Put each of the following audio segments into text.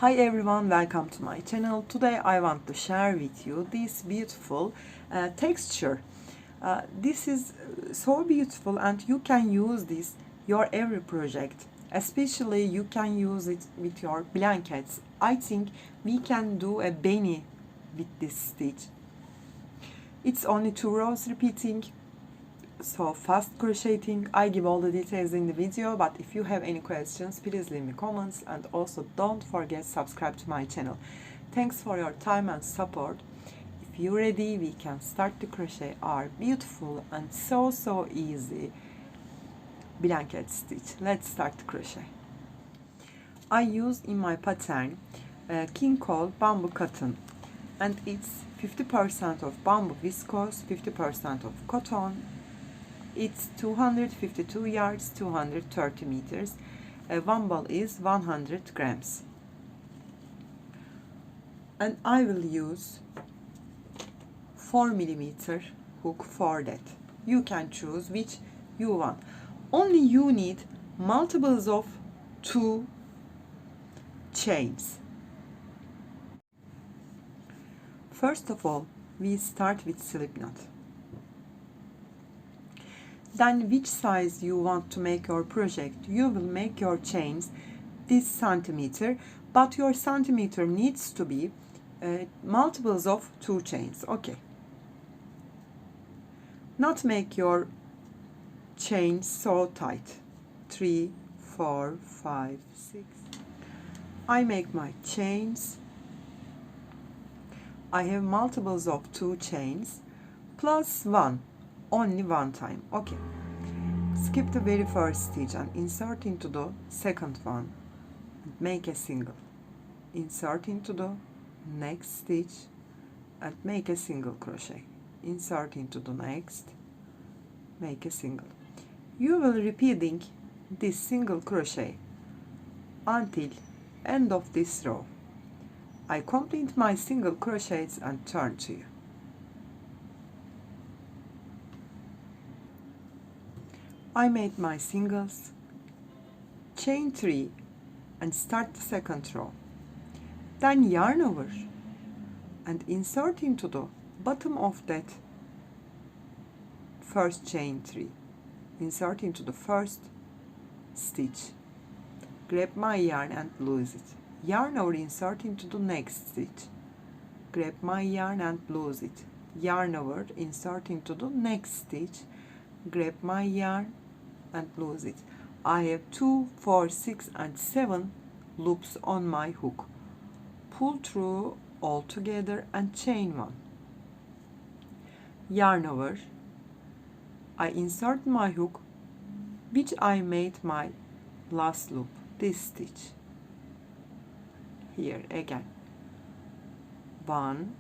Hi everyone, welcome to my channel. Today I want to share with you this beautiful texture. This is so beautiful and you can use this your every project. Especially you can use it with your blankets. I think we can do a beanie with this stitch. It's only 2 rows repeating. So fast crocheting. I give all the details in the video, but if you have any questions, please leave me comments, and also don't forget subscribe to my channel. Thanks for your time and support. If you're ready, we can start to crochet our beautiful and so easy blanket stitch. Let's start to crochet. I use in my pattern King Cole bamboo cotton, and it's 50% of bamboo viscose, 50% of cotton. It's 252 yards, 230 meters. One ball is 100 grams. And I will use 4 millimeter hook for that. You can choose which you want. Only you need multiples of 2 chains. First of all, we start with slip knot. Then which size you want to make your project, you will make your chains this centimeter, but your centimeter needs to be multiples of 2 chains. Okay. Not make your chains so tight. 3, 4, 5, 6. I make my chains. I have multiples of 2 chains plus 1. Only one time. Okay. Skip the very first stitch and insert into the second one and make a single. Insert into the next stitch and make a single crochet. Insert into the next, make a single. You will repeating this single crochet until end of this row. I complete my single crochets and turn to you. I made my singles, chain 3 and start the second row. Then yarn over and insert into the bottom of that first chain 3. Insert into the first stitch. Grab my yarn and lose it. Yarn over, insert into the next stitch. Grab my yarn and lose it. Yarn over, insert into the next stitch. Grab my yarn and lose it. I have 2, 4, 6 and 7 loops on my hook. Pull through all together and chain 1. Yarn over. I insert my hook which I made my last loop, this stitch. Here again. 1,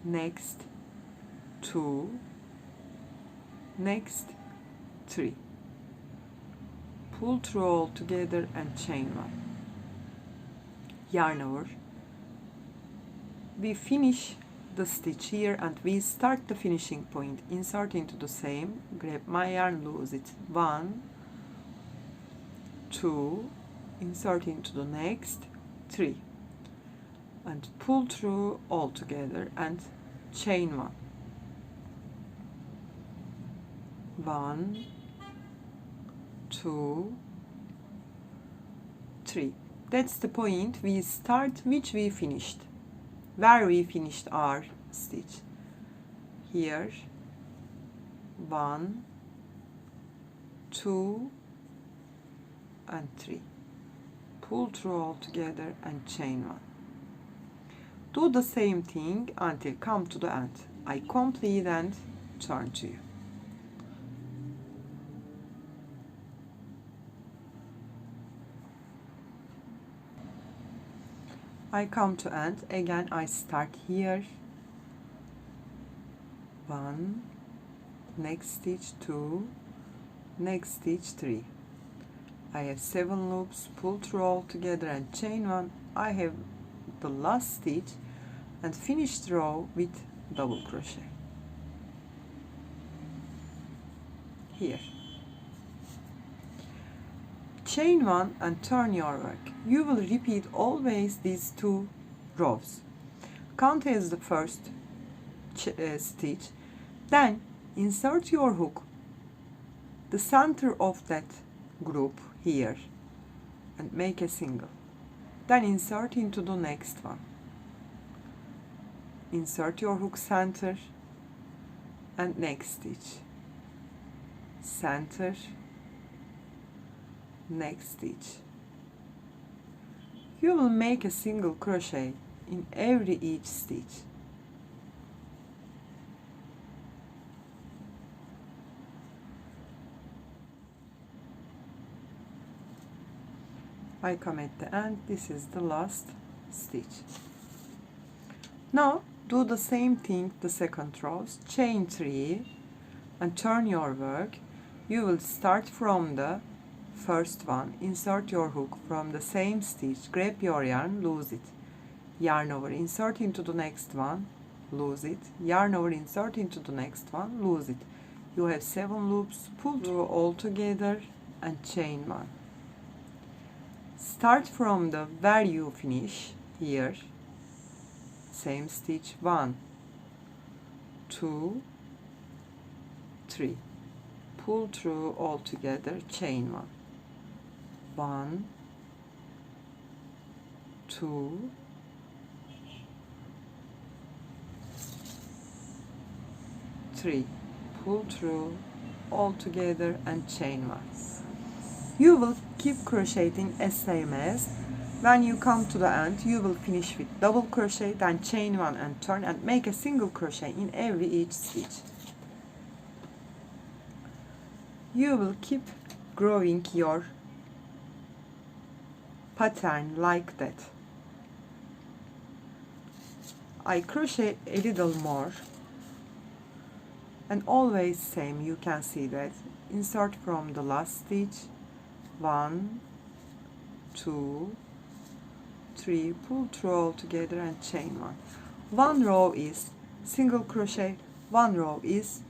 next 2, next 3. Pull through all together and chain 1. Yarn over. We finish the stitch here and we start the finishing point. Insert into the same, grab my yarn, lose it. 1, 2, insert into the next, 3. And pull through all together and chain 1. 1, 2, 3. That's the point we start, which we finished, where we finished our stitch. Here 1, 2 and 3. Pull through all together and chain 1. Do the same thing until come to the end. I complete and turn to you. I come to end. Again I start here. 1, next stitch 2, next stitch 3. I have 7 loops, pull through all together and chain 1. I have the last stitch and finish the row with double crochet. Here. chain 1 and turn your work. You will repeat always these 2 rows. Count as the first stitch, then insert your hook the center of that group here and make a single, then insert into the next one. Insert your hook center and next stitch, center, next stitch. You will make a single crochet in each stitch. I come at the end. This is the last stitch. Now do the same thing the second rows, chain 3 and turn your work. You will start from the first one, insert your hook from the same stitch, grab your yarn, lose it, yarn over, insert into the next one, lose it, yarn over, insert into the next one, lose it. You have 7 loops, pull through all together and chain 1. Start from the where you finish here, same stitch, 1, 2, 3, pull through all together, chain 1, 1, 2, 3, pull through all together and chain 1. You will keep crocheting as same as. When you come to the end, you will finish with double crochet, then chain 1 and turn and make a single crochet in each stitch. You will keep growing your pattern like that. I crochet a little more and always same, you can see that. Insert from the last stitch, 1, 2, 3, pull through all together and chain 1. One row is single crochet, one row is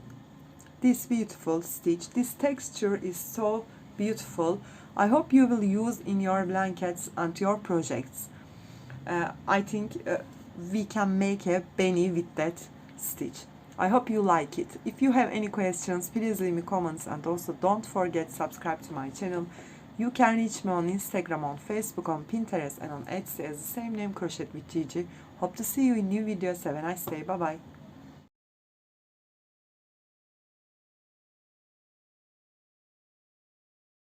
this beautiful stitch. This texture is so beautiful. I hope you will use in your blankets and your projects. I think we can make a Benny with that stitch. I hope you like it. If you have any questions, please leave me comments, and also don't forget subscribe to my channel. You can reach me on Instagram, on Facebook, on Pinterest and on Etsy as the same name, Crochet with Gigi. Hope to see you in new videos. Have a nice day. Bye bye.